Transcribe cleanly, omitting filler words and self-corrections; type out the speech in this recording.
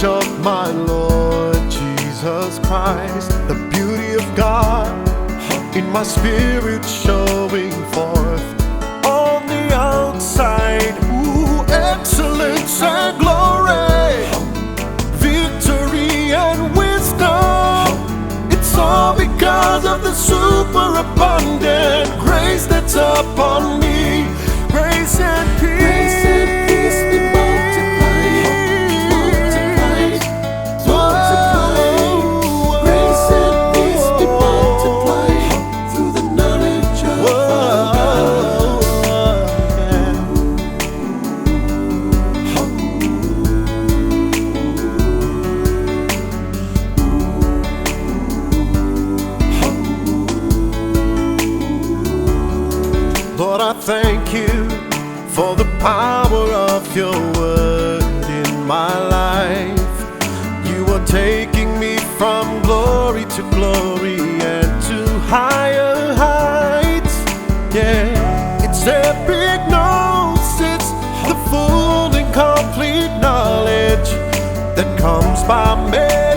Of my Lord Jesus Christ, the beauty of God in my spirit showing forth on the outside. Ooh, excellence and glory, victory and wisdom. It's all because of the superabundant grace that's upon me. Grace and peace. Grace and peace be Lord, I thank you for the power of your word in my life. You are taking me from glory to glory and to higher heights. Yeah, it's epic news, it's the full and complete knowledge that comes by me.